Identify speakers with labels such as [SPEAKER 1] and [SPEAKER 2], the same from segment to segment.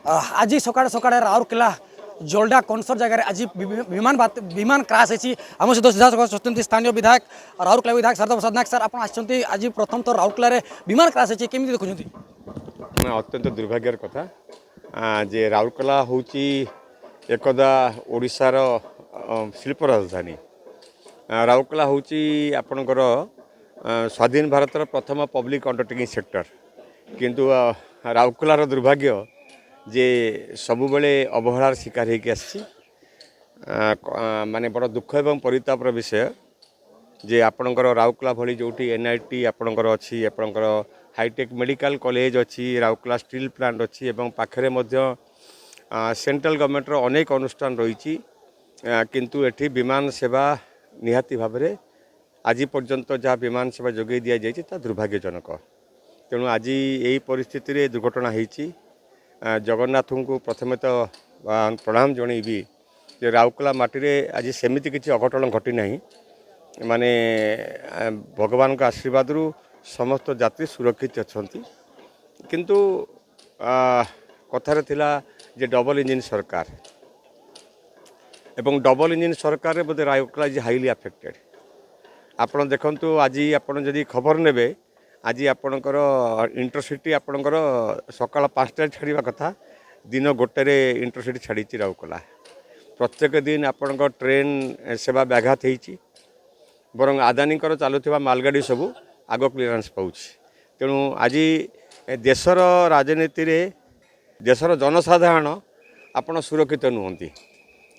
[SPEAKER 1] आज सकाळे सकाळे राउरकेला जोल्डा कनसर जगह आज विमान क्रैश होती आम सहित सीधा स्थानीय विधायक राउरकेला विधायक शारदा प्रसाद नायक सर आप आज प्रथम तो राउरकेला विमान क्रैश होती केमी देखुं
[SPEAKER 2] अत्यंत दुर्भाग्यर कथा जे राउरकेला हूँ एकदा ओडिशार शिल्प राजधानी राउरकेला हूँ आपणकर स्वाधीन भारतर प्रथम पब्लिक अंडरटेकिंग सेक्टर किंतु राउरकेलार दुर्भाग्य जे सबुबले अवहेलार शिकार होगी आसी माने बड़ दुख एवं परितापर विषय जे आपणकर राउरकेला भली जोटी एनआईटी आपणकर अच्छी आपणकर हाईटेक मेडिकल कॉलेज अच्छी राउरकेला स्टील प्लांट अच्छी एवं पाखरे मध्य सेंट्रल गवर्नमेंटर अनेक अनुष्ठान रही किंतु एठी विमान सेवा निहाती भाव में आज पर्यंत जहाँ विमान सेवा जोगे दि जाए दुर्भाग्यजनक तेणु आज यही परिस्थिति रे दुर्घटना होती जगन्नाथ को प्रथमे तो प्रणाम जनइबी जे राउरकेला माटी आज सेमती किसी अघटन घटी ना माने भगवान का आशीर्वाद समस्त यात्री सुरक्षित अच्छा किंतु कथार थिला जे डबल इंजिन सरकार एवं डबल इंजिन सरकार रे बोधे राउरकेला इज हाईली अफेक्टेड आपण देखंतु आज आपण जदि खबर नेबे आज आपणकर इंटरसिटी आपणकर सकाळ 5टा छाड़ा कथा दिन गोटे इंटरसिटी छाड़ी राउरकेला प्रत्येक दिन आपणकर ट्रेन सेवा व्याघात होती बरं आदानीकर चलुवा मालगाड़ी सबू आग क्लीयरेंस पाँच तेणु आज देशर राजनीति रे देशर जनसाधारण आपण सुरक्षित नुहति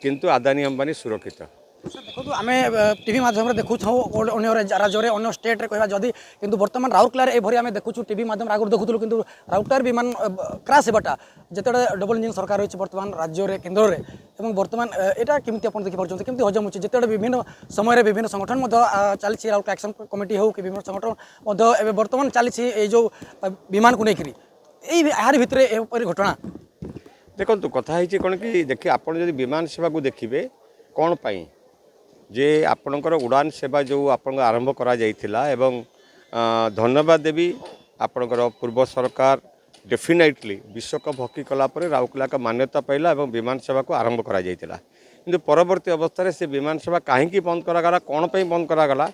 [SPEAKER 2] किंतु आदानी अंबानी सुरक्षित
[SPEAKER 1] देखो आम टीवी माध्यम देखु राज्य अन्य स्टेट कह जदि किंतु बर्तमान राउरकेला एभरी आम देखु टीवी माध्यम आगुरी देखुलु किंतु राउरकेला विमान क्रैश होगा जिते डबल इंजिन सरकार रही बर्तमान राज्य में केन्द्र में बर्तमान यहाँ केमती आप देखिए केमती हजम हो जिते विभिन्न समय विभिन्न संगठन चली राउरकेला एक्शन कमिटी हो कि विभिन्न संगठन बर्तमान चली जो विमान को लेकर यार भितर घटना
[SPEAKER 2] देखो कथा कौन कि देखिए आप विमान सेवा को देखिए कौन पाई जे आपणकर उड़ान सेवा जो आपण आरंभ करा जाइथिला एवं धन्यवाद देवी आपणकर पूर्व सरकार डेफिनेटली विश्वकप हॉकी कला पर राउरकेला का मान्यता पाइला एवं विमान सेवा को आरंभ करा जाइथिला किंतु परवर्ती अवस्था से विमान सेवा कहीं बंद करागला कौन पर बंद करागला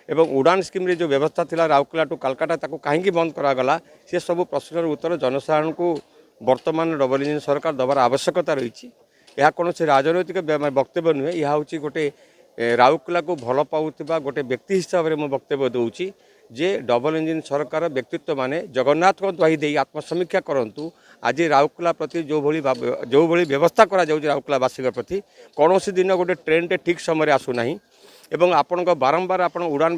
[SPEAKER 2] एवं उड़ान स्कीम रे जो व्यवस्था थिला राउरकेला टू कलकाता ताको कहीं बंद करागला से सब प्रश्नर उत्तर जनसाधारण को वर्तमान डबल इंजिन सरकार दबार आवश्यकता रही यह कौन से राजनैतिक वक्तव्य नुहे यह हूँ गोटे राउरकेला को भल पाउथिबा गोटे व्यक्ति हिसाब से मुझे वक्तव्य दूची जे डबल इंजिन सरकार व्यक्तित्व माने जगन्नाथ को दुहाई दे आत्मसमीक्षा करंतु आज राउरकेला प्रति जो भली व्यवस्था करा जाउची राउरकेलावासी प्रति कौन दिन गोटे ट्रेन टे ठीक समय आसुना एवं आपण बारंबार आपण उड़ान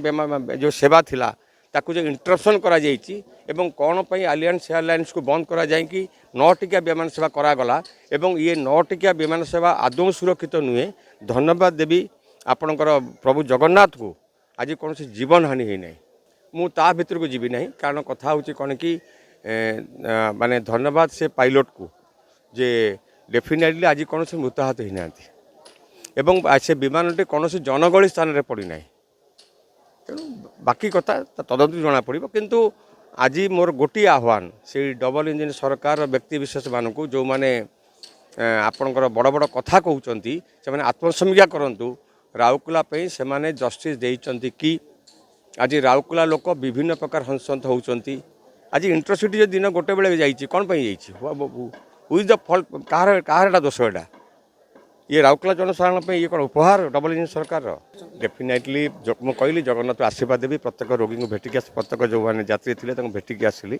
[SPEAKER 2] जो सेवा थिला ताकू जो इंटरप्शन करा जाइछि एवं कौन पर आलियंस एयरलाइंस को बंद करा जाए कि 9 टिकिया विमान सेवा करागला एवं ये 9 टिकिया विमान सेवा आदौ सुरक्षित नुहे धन्यवाद देवी आपणकर प्रभु जगन्नाथ को आज कौन से जीवन हानि है ना मुझा भर को जीवी ना कारण कथा हूँ कौन कि माने धन्यवाद से पायलट को जे डेफिनेटली आज कौन से मृताहत होना एवं से विमान टे कौन से जनगहली स्थान में पड़ना तेणु बाकी कथा तदंत जना पड़ किंतु आज मोर गोटे आह्वान से डबल इंजिन सरकार व्यक्ति विशेष मानक जो मैंने आपणकर बड़ बड़ कथा कहते से आत्मसमीक्षा करूँ राउरकेला से माने जस्टिस देइचंती कि आज राउरकेला लोक विभिन्न प्रकार हंसंत होउचंती आज इंटरसिटी जो दिन गोटे बेले जाइए कौन पर हुई द फॉल्ट कहार दोष एटा ये राउरकेला जनसाधारण ये कौन उपहार डबल इंजिन सरकार डेफिनेटली मुझे कहली जगन्नाथ आशीर्वाद देवी प्रत्येक रोगी को भेटिक प्रत्येक जो मैंने यात्री थे भेटिक आसिली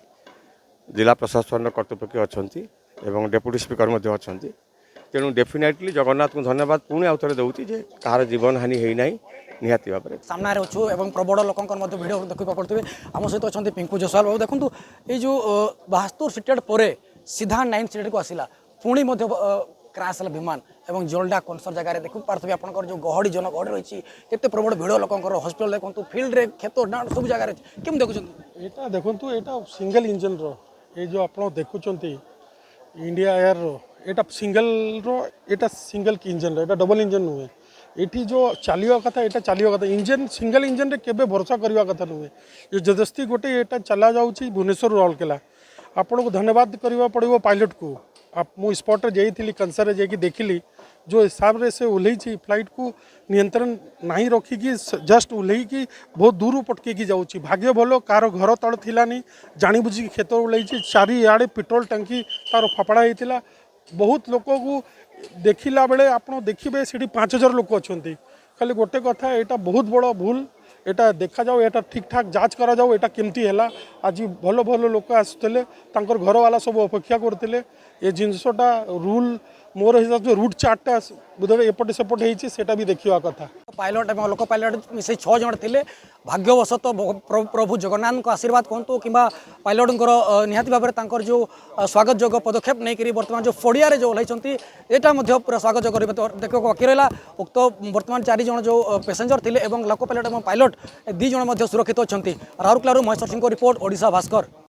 [SPEAKER 2] जिला प्रशासन कर्तृपक्ष अच्छा डेप्यूटी स्पीकर अच्छा तेणु डेफिनेटली जगन्नाथ को धन्यवाद पुणी आउ थे दूसरी जे कहार जीवन हानि होना निहाती भाव में
[SPEAKER 1] सामना अच्छु और प्रबड़ लोक भिड देखा पड़े आम सहित अच्छा पिंकू जसवाल बाबू देखो ये जो 72 सीटेड पर सीधा 9 सीटेड को आसला पुणी क्रैश है विमान एवं जोल्डा कनसर जगह देखु पार्थे आपंकर जो गहड़ी जनगहड़ी रही है प्रबल भिड़ लोकर हस्पिटाल देखो फिल्ड रे खेत सब जगह केम देखुं
[SPEAKER 3] यहाँ देखु यहाँ सिंगल इंजन रो जो आप देखुं इंडिया एयर रो एटा सिंगल इंजन एटा डबल इंजन नुहे ये जो चलिया कथा यहाँ चलिया कथा इंजन सिंगल इंजन रे केबे भरोसा करवा कथा नुहे ये जबरदस्ती गोटे यहाँ चला जाऊँगी भुवनेश्वर राउरकेला आपन को धन्यवाद करवा पड़ो पायलट को मु स्पॉट जाइली कंसर जाकि देखिली जो हिसाब से ओह्लैी फ्लाइट को नियंत्रण नहीं रखिकी जस्ट ओह्लैकी बहुत दूर पटके जाऊँगी भाग्य भल कार घर तल थिलानी जानी बुझी क्षेत्र ओह्लैी चारिआड़े पेट्रोल टंकी तार फपड़ा होता बहुत लोक को देखला बेले आप देखिए से 5000 लोक अच्छा खाली गोटे कथा यहाँ बहुत बड़ भूल एटा देखा जाओ एटा ठीक ठाक जांच करा जाओ एटा केमती है आज भल भल लोक आसुले घर वाला सब अपेक्षा करते ये जिनसटा रूल मोर हिसाब से रूट चार्टा बोधे एपटे सेपटे होती सेटा भी देखा कथा
[SPEAKER 1] पायलट और लोक पायलट मिसे 6 जन थे भाग्यवशत प्रभु जगन्नाथ आशीर्वाद कहतु कि पायलट निहाती भाव में जो स्वागत जोग्य पदक्षेप नहीं बर्तमान जो फड़िया जो ओह्लैंती यहाँ पूरा स्वागत जोग्य देखा बाकी रहा उक्त बर्तमान 4 जन जो पैसेंजर थे लोक पायलट और पायलट 2 जन सुरक्षित अच्छा राउरकेला महेश्वर सिंह रिपोर्ट ओडिशा भास्कर।